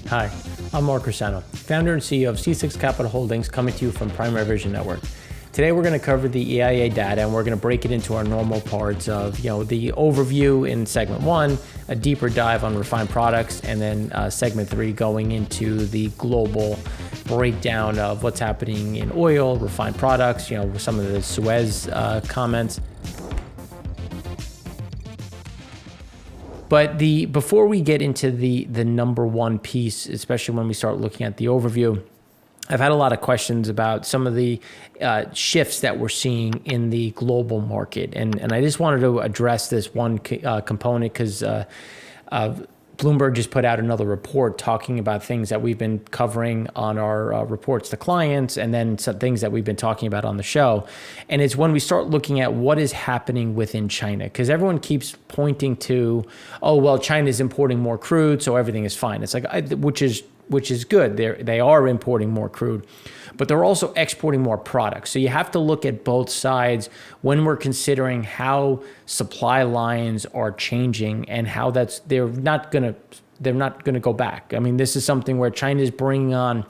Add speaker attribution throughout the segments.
Speaker 1: Hi, I'm Mark Rosano, founder and CEO of C6 Capital Holdings, coming to you from Primary Vision Network. Today we're going to cover the EIA data, and we're going to break it into our normal parts of, the overview in segment 1, a deeper dive on refined products, and then segment 3 going into the global breakdown of what's happening in oil, refined products, with some of the Suez comments. But before we get into the number one piece, especially when we start looking at the overview, I've had a lot of questions about some of the shifts that we're seeing in the global market. And I just wanted to address this one component because Bloomberg just put out another report talking about things that we've been covering on our reports to clients, and then some things that we've been talking about on the show. And it's when we start looking at what is happening within China, because everyone keeps pointing to, oh, well, China's importing more crude, so everything is fine. It's like, which is good. They are importing more crude, but they're also exporting more products. So you have to look at both sides when we're considering how supply lines are changing and how they're not going to go back. I mean, this is something where China is bringing on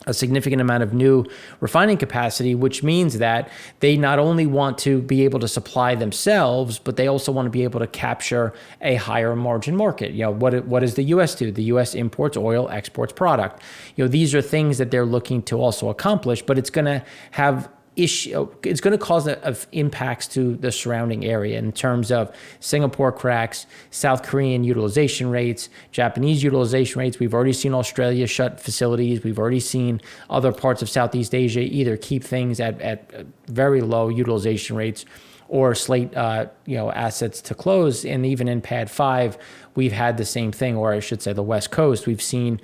Speaker 1: a significant amount of new refining capacity, which means that they not only want to be able to supply themselves, but they also want to be able to capture a higher margin market. What does the U.S. do? The U.S. imports oil, exports product. These are things that they're looking to also accomplish, but it's going to have it's going to cause impacts to the surrounding area in terms of Singapore cracks, South Korean utilization rates, Japanese utilization rates. We've already seen Australia shut facilities. We've already seen other parts of Southeast Asia either keep things at very low utilization rates or slate assets to close. And even in Pad 5, we've had the same thing, or I should say the West Coast. We've seen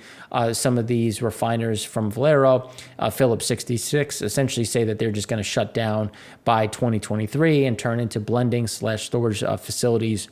Speaker 1: some of these refiners from Valero, Phillips 66, essentially say that they're just going to shut down by 2023 and turn into blending/storage facilities,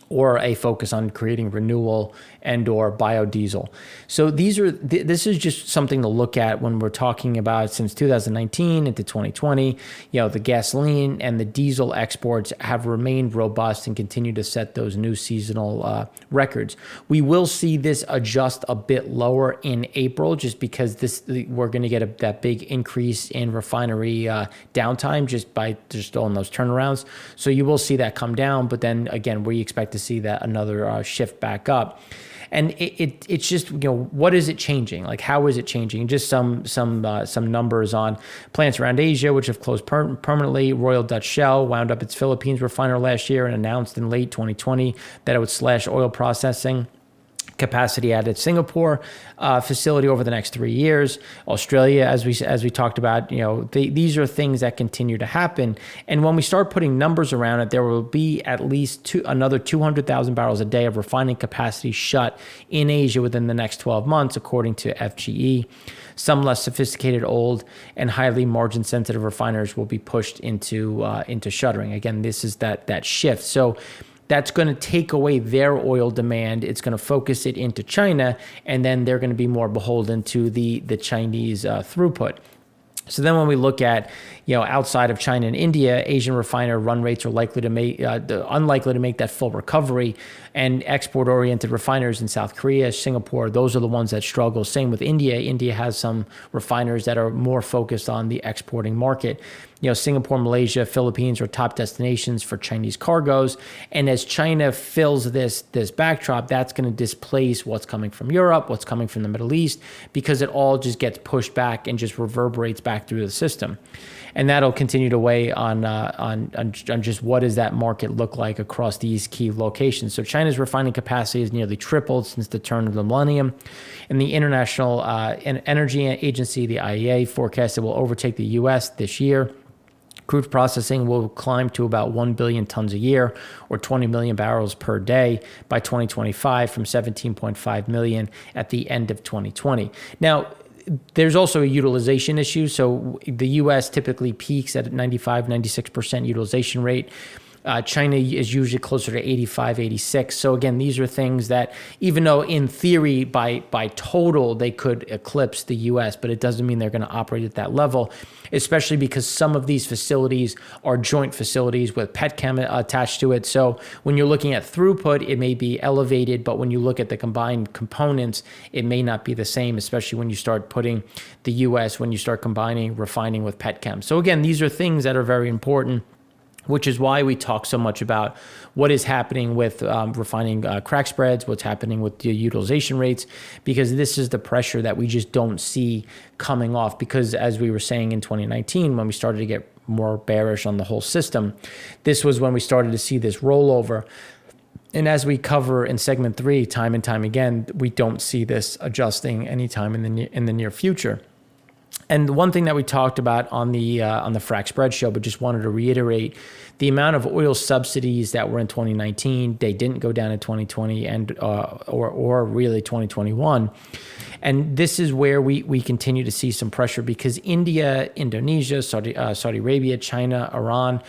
Speaker 1: or a focus on creating renewal and or biodiesel. So this is just something to look at when we're talking about since 2019 into 2020, the gasoline and the diesel exports have remained robust and continue to set those new seasonal records. We will see this adjust a bit lower in April just because we're going to get that big increase in refinery downtime just on those turnarounds. So you will see that come down, but then again, we expect to see that another shift back up. And it's just, what is it changing? Like, how is it changing? Just some numbers on plants around Asia, which have closed permanently. Royal Dutch Shell wound up its Philippines refiner last year and announced in late 2020 that it would slash oil processing capacity at its Singapore facility over the next 3 years. Australia, as we talked about, these are things that continue to happen. And when we start putting numbers around it, there will be at least another 200,000 barrels a day of refining capacity shut in Asia within the next 12 months, according to FGE. Some less sophisticated, old, and highly margin-sensitive refiners will be pushed into shuttering. Again, this is that shift. So that's going to take away their oil demand. It's going to focus it into China, and then they're going to be more beholden to the Chinese throughput. So then when we look at, outside of China and India, Asian refiner run rates are unlikely to make that full recovery, and export-oriented refiners in South Korea, Singapore, those are the ones that struggle. Same with India. India has some refiners that are more focused on the exporting market. Singapore, Malaysia, Philippines are top destinations for Chinese cargoes. And as China fills this backdrop, that's going to displace what's coming from Europe, what's coming from the Middle East, because it all just gets pushed back and just reverberates back through the system. And that'll continue to weigh on just what does that market look like across these key locations. So China's refining capacity has nearly tripled since the turn of the millennium. And the International Energy Agency, the EIA, forecasts it will overtake the U.S. this year. Crude processing will climb to about 1 billion tons a year, or 20 million barrels per day by 2025 from 17.5 million at the end of 2020. Now, there's also a utilization issue. So the U.S. typically peaks at 95, 96% utilization rate. China is usually closer to 85, 86. So again, these are things that, even though in theory by total they could eclipse the US, but it doesn't mean they're going to operate at that level, especially because some of these facilities are joint facilities with petchem attached to it. So when you're looking at throughput, it may be elevated, but when you look at the combined components, it may not be the same, especially when you start putting the US, when you start combining refining with petchem. So again, these are things that are very important, which is why we talk so much about what is happening with refining crack spreads, what's happening with the utilization rates, because this is the pressure that we just don't see coming off. Because as we were saying in 2019, when we started to get more bearish on the whole system, this was when we started to see this rollover. And as we cover in segment 3, time and time again, we don't see this adjusting anytime in the near future. And the one thing that we talked about on the Frac Spread show, but just wanted to reiterate, the amount of oil subsidies that were in 2019, they didn't go down in 2020 and or really 2021. And this is where we continue to see some pressure, because India, Indonesia, Saudi Arabia, China, Iran,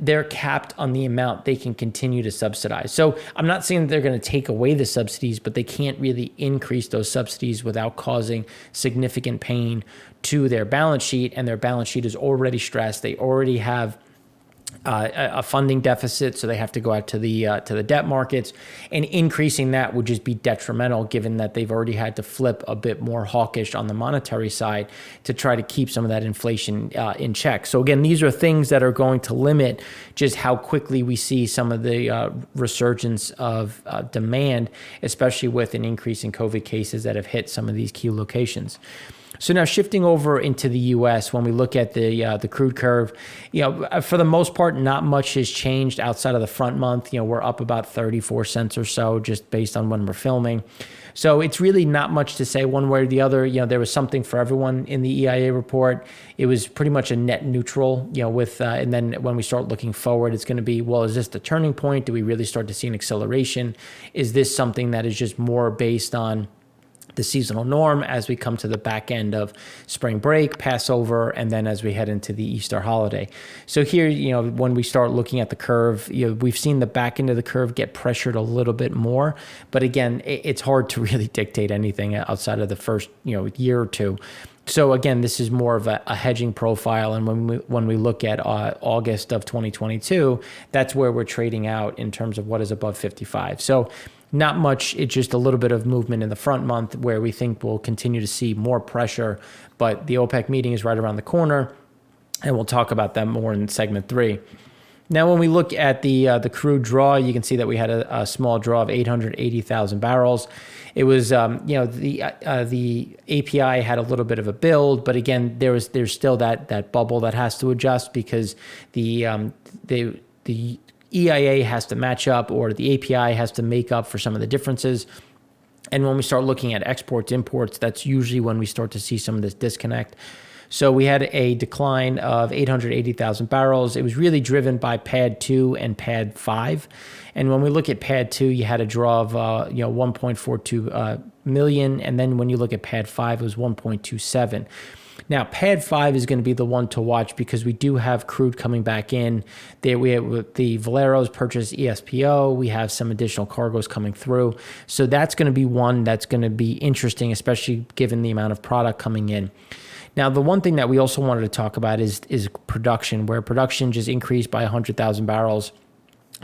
Speaker 1: they're capped on the amount they can continue to subsidize. So I'm not saying that they're going to take away the subsidies, but they can't really increase those subsidies without causing significant pain to their balance sheet. And their balance sheet is already stressed. They already have a funding deficit, so they have to go out to the debt markets, and increasing that would just be detrimental, given that they've already had to flip a bit more hawkish on the monetary side to try to keep some of that inflation in check. So again, these are things that are going to limit just how quickly we see some of the resurgence of demand, especially with an increase in COVID cases that have hit some of these key locations. So now shifting over into the U.S., when we look at the crude curve, for the most part, not much has changed outside of the front month. We're up about 34 cents or so just based on when we're filming. So it's really not much to say one way or the other. There was something for everyone in the EIA report. It was pretty much a net neutral, and then when we start looking forward, it's going to be, well, is this the turning point? Do we really start to see an acceleration? Is this something that is just more based on the seasonal norm as we come to the back end of spring break, Passover, and then as we head into the Easter holiday? So here, when we start looking at the curve, we've seen the back end of the curve get pressured a little bit more. But again, it's hard to really dictate anything outside of the first, year or two. So again, this is more of a hedging profile. And when we look at August of 2022, that's where we're trading out in terms of what is above 55. So not much. It's just a little bit of movement in the front month where we think we'll continue to see more pressure. But the OPEC meeting is right around the corner, and we'll talk about that more in segment 3. Now, when we look at the crude draw, you can see that we had a small draw of 880,000 barrels. It was, the API had a little bit of a build, but again, there's still that bubble that has to adjust, because the EIA has to match up, or the API has to make up for some of the differences. And when we start looking at exports, imports, that's usually when we start to see some of this disconnect. So we had a decline of 880,000 barrels. It was really driven by Pad 2 and Pad 5. And when we look at Pad 2, you had a draw of 1.42 million. And then when you look at Pad 5, it was 1.27. Now, Pad 5 is going to be the one to watch, because we do have crude coming back in. There we have the Valero's purchase ESPO. We have some additional cargoes coming through. So that's going to be one that's going to be interesting, especially given the amount of product coming in. Now, the one thing that we also wanted to talk about is production, where production just increased by 100,000 barrels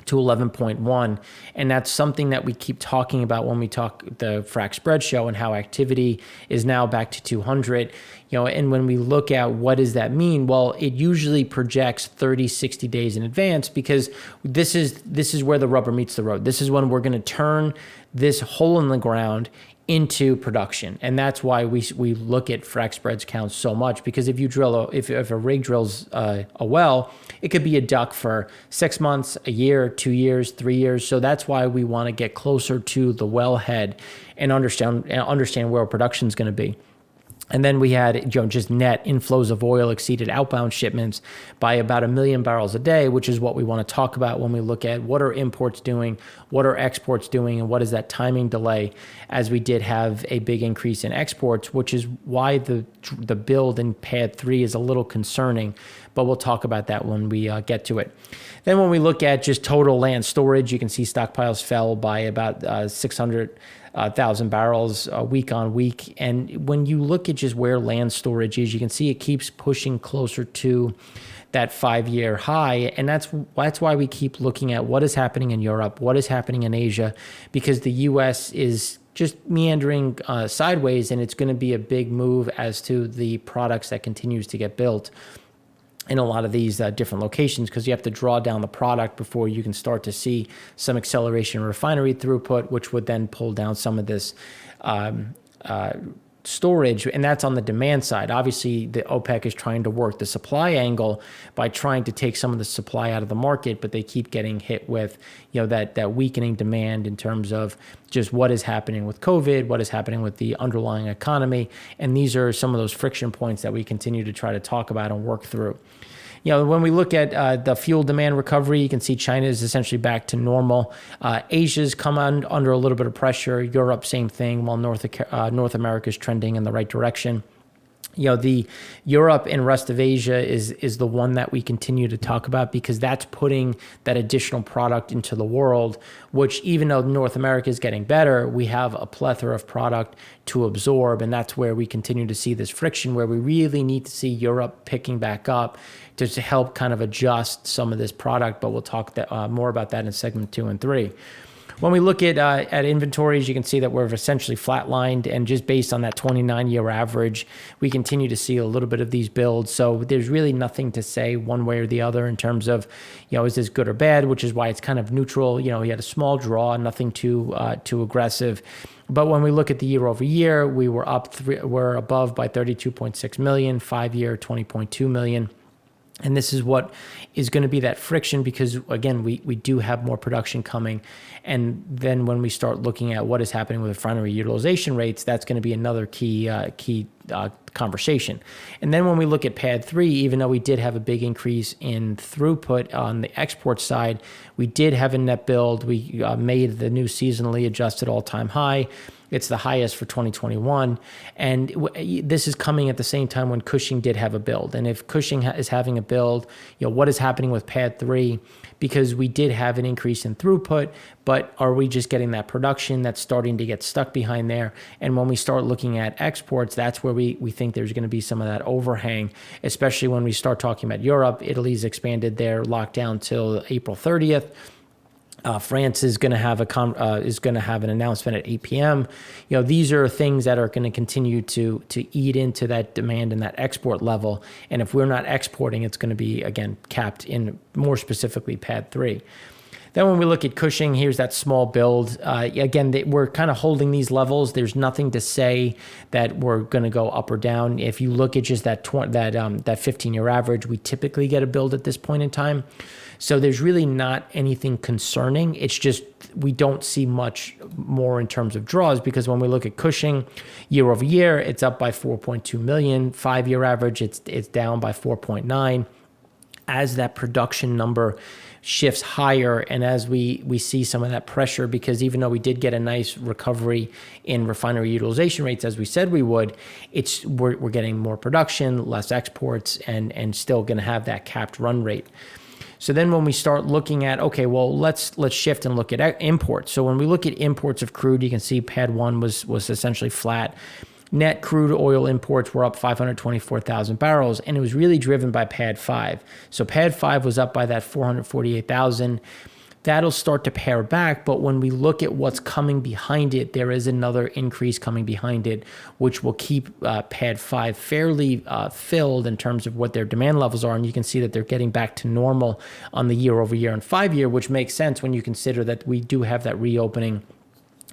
Speaker 1: to 11.1. And that's something that we keep talking about when we talk the Frac Spread show, and how activity is now back to 200. And when we look at what does that mean? Well, it usually projects 30, 60 days in advance, because this is where the rubber meets the road. This is when we're going to turn this hole in the ground into production. And that's why we look at frac spreads count so much, because if you drill if a rig drills a well, it could be a DUC for 6 months, a year, 2 years, 3 years. So that's why we want to get closer to the wellhead and understand where production is going to be. And then we had just net inflows of oil exceeded outbound shipments by about 1 million barrels a day, which is what we want to talk about when we look at what are imports doing, what are exports doing, and what is that timing delay, as we did have a big increase in exports, which is why the build in Pad 3 is a little concerning. but we'll talk about that when we get to it. Then when we look at just total land storage, you can see stockpiles fell by about 600,000 barrels week on week. And when you look at just where land storage is, you can see it keeps pushing closer to that 5-year high. And that's why we keep looking at what is happening in Europe, what is happening in Asia, because the U.S. is just meandering sideways, and it's going to be a big move as to the products that continues to get built in a lot of these different locations, because you have to draw down the product before you can start to see some acceleration in refinery throughput, which would then pull down some of this storage, and that's on the demand side. Obviously, the OPEC is trying to work the supply angle by trying to take some of the supply out of the market, but they keep getting hit with, that weakening demand in terms of just what is happening with COVID, what is happening with the underlying economy, and these are some of those friction points that we continue to try to talk about and work through. When we look at the fuel demand recovery, you can see China is essentially back to normal. Asia's come under a little bit of pressure. Europe, same thing, while North America is trending in the right direction. The Europe and rest of Asia is the one that we continue to talk about, because that's putting that additional product into the world, which even though North America is getting better, we have a plethora of product to absorb. And that's where we continue to see this friction, where we really need to see Europe picking back up to help kind of adjust some of this product. But we'll talk more about that in segment 2 and 3. When we look at inventories, you can see that we're essentially flatlined, and just based on that 29-year average, we continue to see a little bit of these builds. So there's really nothing to say one way or the other in terms of, is this good or bad, which is why it's kind of neutral. He had a small draw, nothing too aggressive. But when we look at the year over year, we're above by 32.6 million, 5-year 20.2 million. And this is what is going to be that friction, because, again, we do have more production coming. And then when we start looking at what is happening with refinery utilization rates, that's going to be another key conversation. And then when we look at PADD 3, even though we did have a big increase in throughput on the export side, we did have a net build. We made the new seasonally adjusted all-time high. It's the highest for 2021. And this is coming at the same time when Cushing did have a build. And if Cushing is having a build, what is happening with PADD 3? Because we did have an increase in throughput, but are we just getting that production that's starting to get stuck behind there? And when we start looking at exports, that's where we think there's going to be some of that overhang, especially when we start talking about Europe. Italy's expanded their lockdown till April 30th. France is going to have an announcement at 8 p.m. These are things that are going to continue to eat into that demand and that export level. And if we're not exporting, it's going to be, again, capped in more specifically PADD 3. Then when we look at Cushing, here's that small build. Again, we're kind of holding these levels. There's nothing to say that we're going to go up or down. If you look at just that 15-year average, we typically get a build at this point in time. So there's really not anything concerning. It's just we don't see much more in terms of draws, because when we look at Cushing year over year, it's up by 4.2 million. 5-year average, it's down by 4.9. As that production number shifts higher, and as we see some of that pressure, because even though we did get a nice recovery in refinery utilization rates, as we said we would, we're getting more production, less exports, and still going to have that capped run rate. So then when we start looking at, okay, well, let's shift and look at imports. So when we look at imports of crude, you can see PADD 1 was essentially flat. Net crude oil imports were up 524,000 barrels, and it was really driven by PADD 5. So PADD 5 was up by that 448,000. That'll start to pare back, but when we look at what's coming behind it, there is another increase coming behind it, which will keep PADD 5 fairly filled in terms of what their demand levels are. And you can see that they're getting back to normal on the year over year and 5-year, which makes sense when you consider that we do have that reopening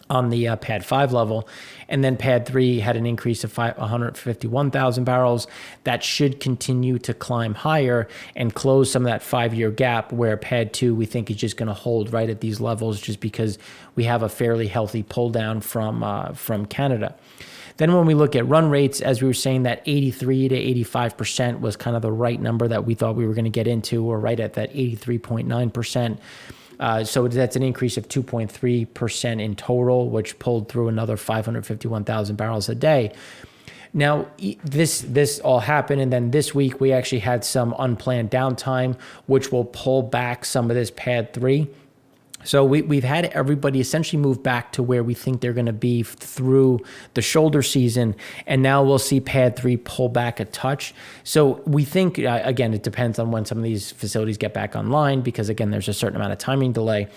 Speaker 1: on the PADD 5 level. And then PADD 3 had an increase of 151,000 barrels. That should continue to climb higher and close some of that 5-year gap, where PADD 2 we think is just going to hold right at these levels, just because we have a fairly healthy pull down from Canada. Then when we look at run rates, as we were saying, that 83 to 85% was kind of the right number that we thought we were going to get into. We're right at that 83.9%. So that's an increase of 2.3% in total, which pulled through another 551,000 barrels a day. Now, this all happened, and then this week we actually had some unplanned downtime, which will pull back some of this pad 3. So we've had everybody essentially move back to where we think they're going to be through the shoulder season. And now we'll see pad 3 pull back a touch. So we think, again, it depends on when some of these facilities get back online, because, again, there's a certain amount of timing delay.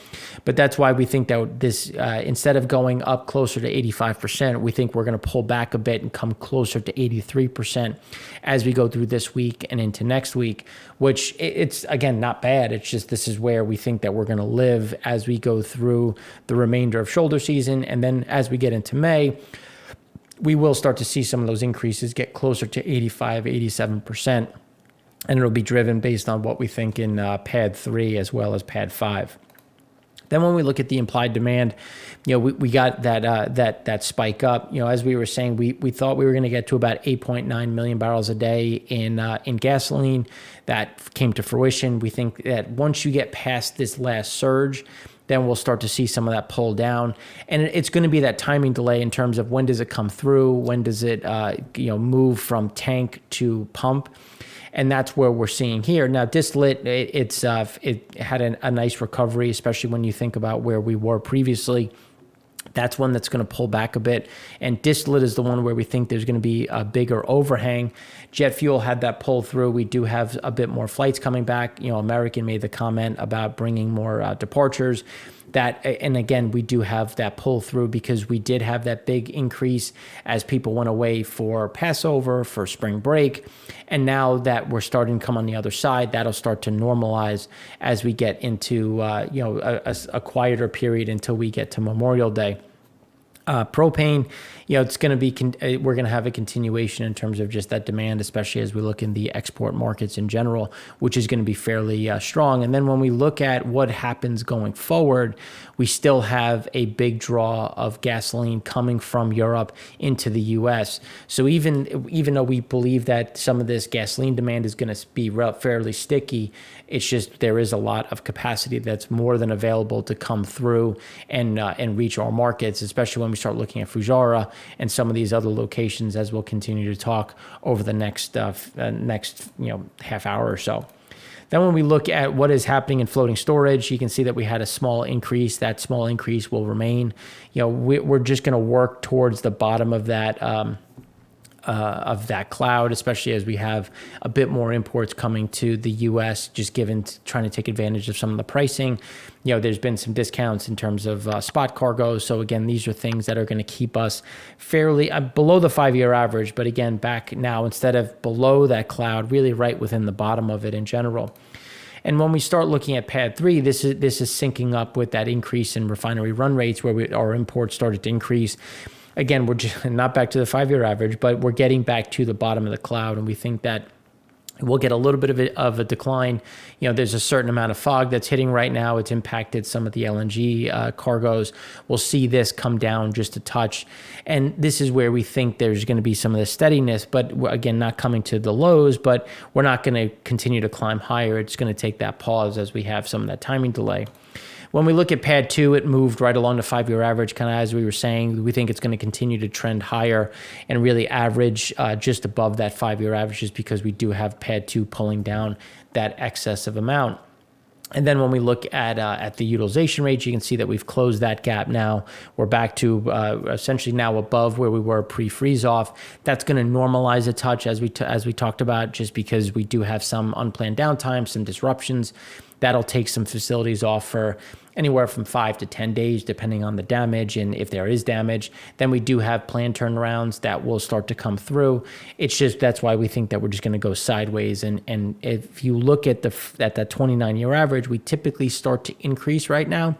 Speaker 1: But that's why we think that this, instead of going up closer to 85%, we think we're going to pull back a bit and come closer to 83% as we go through this week and into next week, which it's, again, not bad. It's just this is where we think that we're going to live as we go through the remainder of shoulder season. And then as we get into May, we will start to see some of those increases get closer to 85, 87%. And it'll be driven based on what we think in pad 3 as well as pad 5. Then when we look at the implied demand, we got that spike up. As we were saying, we thought we were going to get to about 8.9 million barrels a day in gasoline. That came to fruition. We think that once you get past this last surge, then we'll start to see some of that pull down. And it's going to be that timing delay in terms of when does it come through, when does it move from tank to pump. And that's where we're seeing here. Now, distillate, it had a nice recovery, especially when you think about where we were previously. That's one that's going to pull back a bit. And distillate is the one where we think there's going to be a bigger overhang. Jet fuel had that pull through. We do have a bit more flights coming back. American made the comment about bringing more departures. And again, we do have that pull through because we did have that big increase as people went away for Passover, for spring break. And now that we're starting to come on the other side, that'll start to normalize as we get into a quieter period until we get to Memorial Day. Propane, it's going to be, we're going to have a continuation in terms of just that demand, especially as we look in the export markets in general, which is going to be fairly strong. And then when we look at what happens going forward, we still have a big draw of gasoline coming from Europe into the U.S. So even though we believe that some of this gasoline demand is going to be fairly sticky, it's just there is a lot of capacity that's more than available to come through and reach our markets, especially when we start looking at Fujairah and some of these other locations, as we'll continue to talk over the next half hour or so. Then when we look at what is happening in floating storage, you can see that we had a small increase. That small increase will remain. We're just going to work towards the bottom of that cloud, especially as we have a bit more imports coming to the U.S., just trying to take advantage of some of the pricing. There's been some discounts in terms of spot cargoes. So again, these are things that are going to keep us fairly below the 5-year average. But again, back now, instead of below that cloud, really right within the bottom of it in general. And when we start looking at pad 3, this is syncing up with that increase in refinery run rates where our imports started to increase. Again, we're just not back to the 5-year average, but we're getting back to the bottom of the cloud. And we think that we'll get a little bit of a decline. There's a certain amount of fog that's hitting right now. It's impacted some of the LNG cargoes. We'll see this come down just a touch. And this is where we think there's going to be some of the steadiness, but again, not coming to the lows, but we're not going to continue to climb higher. It's going to take that pause as we have some of that timing delay. When we look at pad 2, it moved right along the 5-year average, kind of as we were saying. We think it's going to continue to trend higher and really average just above that 5-year average, just because we do have pad 2 pulling down that excessive amount. And then when we look at the utilization rate, you can see that we've closed that gap now. We're back to essentially now above where we were pre-freeze off. That's going to normalize a touch as we talked about, just because we do have some unplanned downtime, some disruptions. That'll take some facilities off for anywhere from 5 to 10 days, depending on the damage and if there is damage. Then we do have planned turnarounds that will start to come through. It's just that's why we think that we're just going to go sideways. And if you look at that 29-year average, we typically start to increase right now.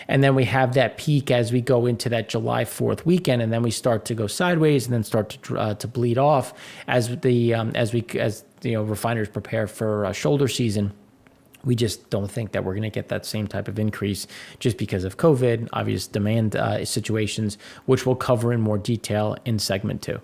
Speaker 1: And then we have that peak as we go into that July 4th weekend, and then we start to go sideways and then start to bleed off as refiners prepare for shoulder season. We just don't think that we're going to get that same type of increase just because of COVID, obvious demand situations, which we'll cover in more detail in segment 2.